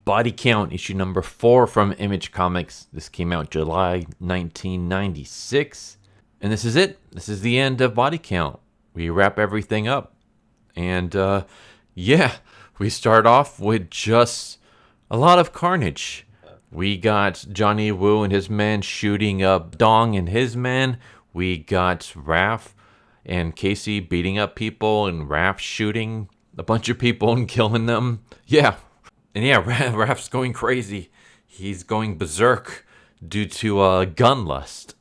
Body Count, issue number 4 from Image Comics. This came out July 1996. And this is it. This is the end of Body Count. We wrap everything up. And, we start off with just a lot of carnage. We got Johnny Woo and his men shooting up Dong and his men. We got Raph and Casey beating up people, and Raph shooting a bunch of people and killing them. Raph's going crazy. He's going berserk due to gun lust.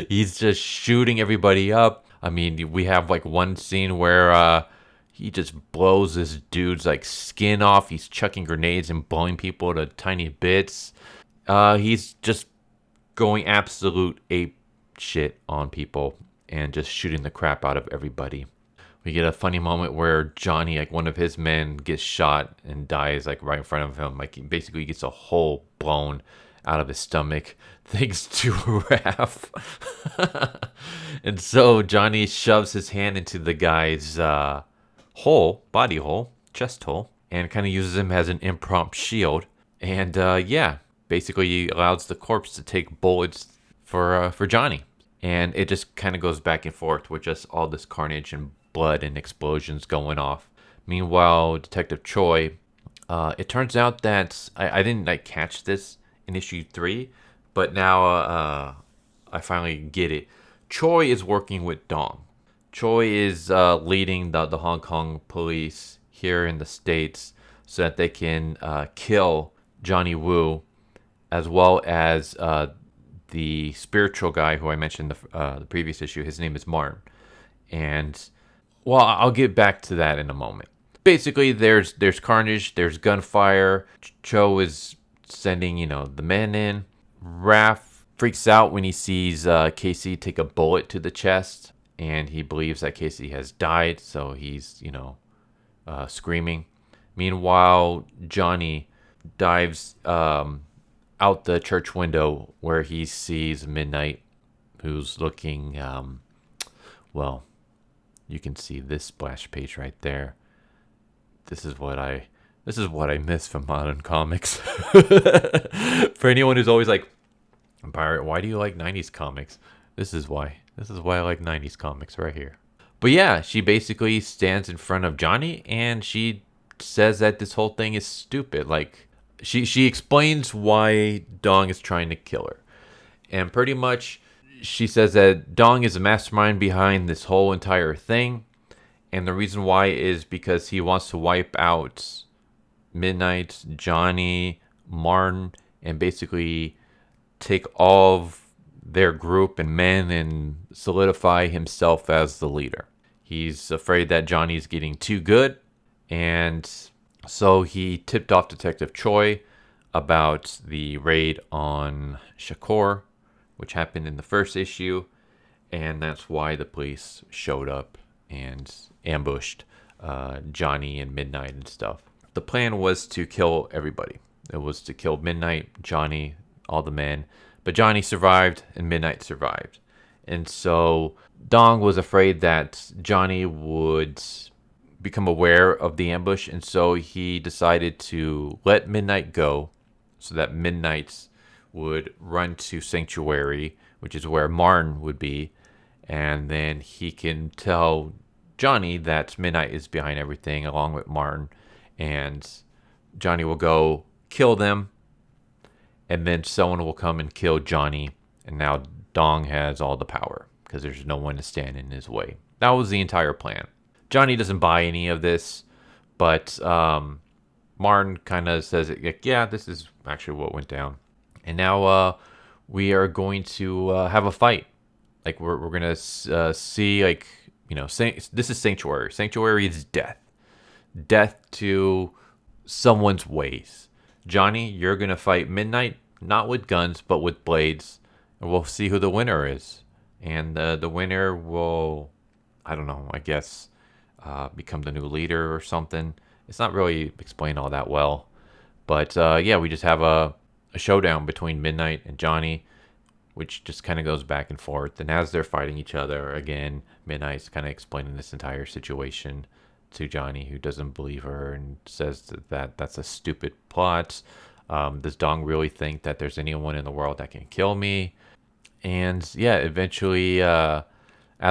He's just shooting everybody up. I mean, we have like one scene where he just blows this dude's like skin off. He's chucking grenades and blowing people to tiny bits. He's just going absolute ape shit on people and just shooting the crap out of everybody. We get a funny moment where Johnny, like one of his men, gets shot and dies like right in front of him. Like he basically gets a hole blown out of his stomach thanks to Raph. And so Johnny shoves his hand into the guy's body hole, chest hole, and kind of uses him as an impromptu shield. And basically he allows the corpse to take bullets for Johnny. And it just kind of goes back and forth with just all this carnage and blood and explosions going off. Meanwhile, Detective Choi, it turns out that I didn't like catch this in issue 3, but now I finally get it. Choi is working with Dong. Choi is leading the Hong Kong police here in the States so that they can kill Johnny Woo, as well as the spiritual guy who I mentioned the previous issue. His name is Martin. And, well, I'll get back to that in a moment. Basically, there's carnage, there's gunfire. Cho is sending, the men in. Raph freaks out when he sees Casey take a bullet to the chest, and he believes that Casey has died, so he's, screaming. Meanwhile, Johnny dives out the church window where he sees Midnight, who's looking, you can see this splash page right there. This is what I miss from modern comics. For anyone who's always like, Pirate, why do you like 90s comics? This is why. This is why I like 90s comics right here. But yeah, she basically stands in front of Johnny and she says that this whole thing is stupid. Like, she explains why Dong is trying to kill her. And pretty much she says that Dong is the mastermind behind this whole entire thing. And the reason why is because he wants to wipe out Midnight, Johnny, Martin, and basically take all of their group and men and solidify himself as the leader. He's afraid that Johnny's getting too good, and so he tipped off Detective Choi about the raid on Shakur, which happened in the first issue, and that's why the police showed up and ambushed Johnny and Midnight and stuff. The plan was to kill everybody. It was to kill Midnight, Johnny, all the men, but Johnny survived and Midnight survived. And so Dong was afraid that Johnny would become aware of the ambush, and so he decided to let Midnight go so that Midnight would run to Sanctuary, which is where Martin would be, and then he can tell Johnny that Midnight is behind everything along with Martin, and Johnny will go kill them, and then someone will come and kill Johnny, and now Dong has all the power because there's no one to stand in his way. That was the entire plan. Johnny doesn't buy any of this, but Martin kind of says, yeah, this is actually what went down. And now we are going to have a fight. Like, we're going to see, like, this is Sanctuary. Sanctuary is death. Death to someone's ways. Johnny, you're going to fight Midnight, not with guns, but with blades. And we'll see who the winner is. And the winner will, I don't know, I guess, become the new leader or something. It's not really explained all that well. But we just have a showdown between Midnight and Johnny, which just kind of goes back and forth. And as they're fighting each other, again, Midnight's kind of explaining this entire situation to Johnny, who doesn't believe her and says that that's a stupid plot. Does Dong really think that there's anyone in the world that can kill me? And yeah, eventually, as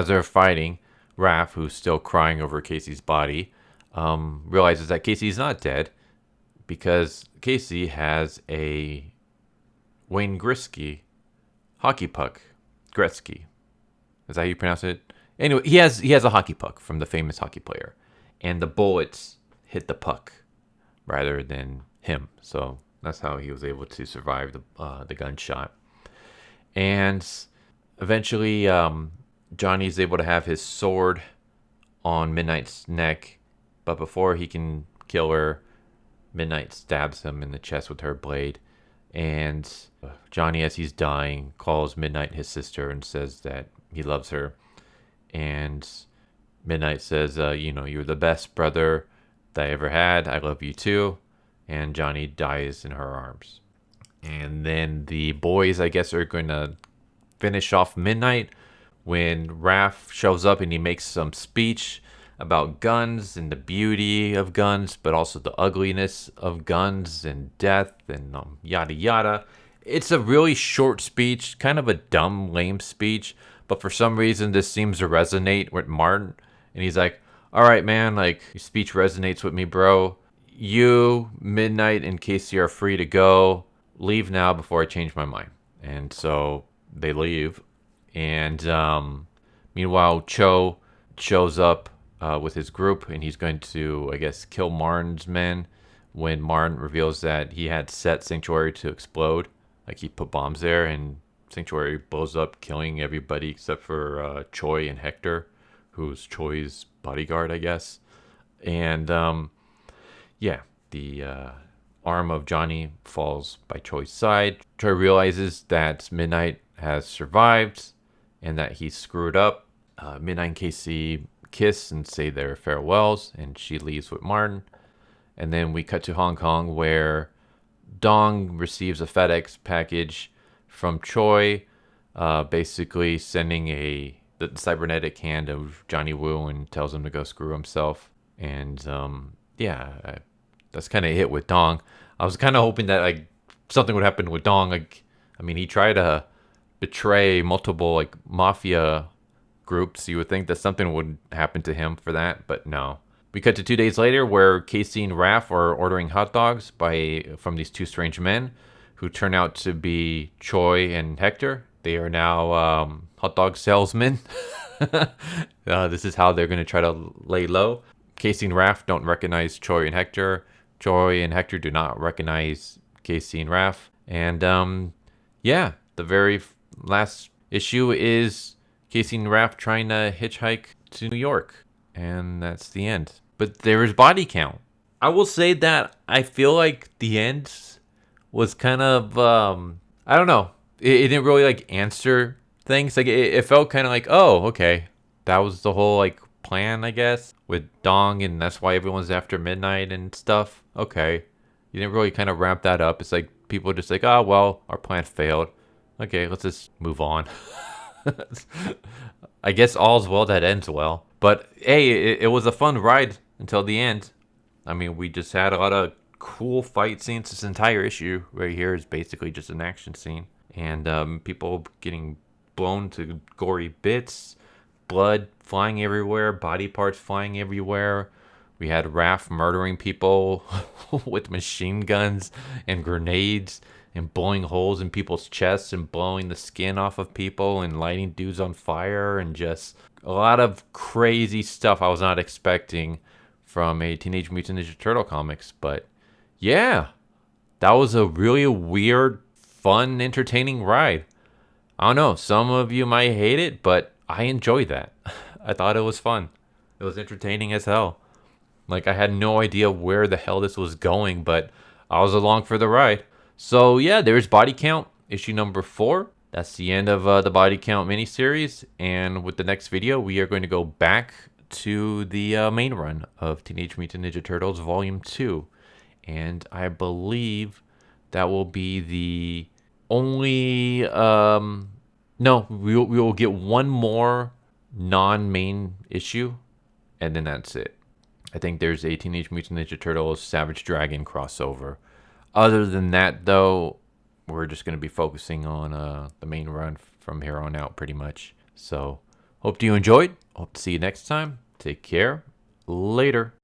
they're fighting, Raph, who's still crying over Casey's body, realizes that Casey's not dead because Casey has a Wayne Gretzky hockey puck. Gretzky. Is that how you pronounce it? Anyway, he has a hockey puck from the famous hockey player. And the bullets hit the puck rather than him. So that's how he was able to survive the gunshot. And eventually, Johnny's able to have his sword on Midnight's neck. But before he can kill her, Midnight stabs him in the chest with her blade. And Johnny, as he's dying, calls Midnight his sister and says that he loves her. And Midnight says, you're the best brother that I ever had. I love you too. And Johnny dies in her arms. And then the boys, I guess, are going to finish off Midnight when Raph shows up and he makes some speech about guns and the beauty of guns, but also the ugliness of guns and death and yada yada. It's a really short speech, kind of a dumb, lame speech, but for some reason this seems to resonate with Martin. And he's like, all right, man, like, your speech resonates with me, bro. You, Midnight, and Casey are free to go. Leave now before I change my mind. And so they leave. And meanwhile, Cho shows up with his group, and he's going to, I guess, kill Martin's men when Martin reveals that he had set Sanctuary to explode. Like, he put bombs there, and Sanctuary blows up, killing everybody except for Choi and Hector, who's Choi's bodyguard, I guess. And, the arm of Johnny falls by Choi's side. Choi realizes that Midnight has survived and that he's screwed up. Midnight and Casey kiss and say their farewells, and she leaves with Martin. And then we cut to Hong Kong, where Dong receives a FedEx package from Choi, basically sending the cybernetic hand of Johnny Woo and tells him to go screw himself. And that's kind of it with Dong. I was kind of hoping that like something would happen with Dong. Like, I mean, he tried to betray multiple like mafia groups. You would think that something would happen to him for that, but no. We cut to 2 days later, where Casey and Raph are ordering hot dogs from these two strange men, who turn out to be Choi and Hector. They are now hot dog salesmen. This is how they're going to try to lay low. Casey and Raph don't recognize Choi and Hector. Choi and Hector do not recognize Casey and Raph. And the very last issue is Casey and Raph trying to hitchhike to New York. And that's the end. But there is body count. I will say that I feel like the end was kind of, I don't know. It didn't really like answer things. Like it felt kind of like, oh, okay. That was the whole like plan, I guess, with Dong, and that's why everyone's after Midnight and stuff. Okay. You didn't really kind of wrap that up. It's like people are just like, oh, well, our plan failed. Okay, let's just move on. I guess all's well that ends well. But hey, it was a fun ride until the end. I mean, we just had a lot of cool fight scenes. This entire issue right here is basically just an action scene. And people getting blown to gory bits, blood flying everywhere, body parts flying everywhere. We had Raph murdering people with machine guns and grenades and blowing holes in people's chests and blowing the skin off of people and lighting dudes on fire, and just a lot of crazy stuff I was not expecting from a Teenage Mutant Ninja Turtle comics. But yeah, that was a really weird, fun, entertaining ride. I don't know, some of you might hate it, but I enjoyed that. I thought it was fun. It was entertaining as hell. Like, I had no idea where the hell this was going, but I was along for the ride. So yeah, there's Body Count, issue number 4. That's the end of the Body Count miniseries. And with the next video, we are going to go back to the main run of Teenage Mutant Ninja Turtles Volume 2. And I believe that will be the only... no, we will get one more non-main issue, and then that's it. I think there's a Teenage Mutant Ninja Turtles Savage Dragon crossover. Other than that, though, we're just going to be focusing on the main run from here on out, pretty much. So, hope you enjoyed. Hope to see you next time. Take care. Later.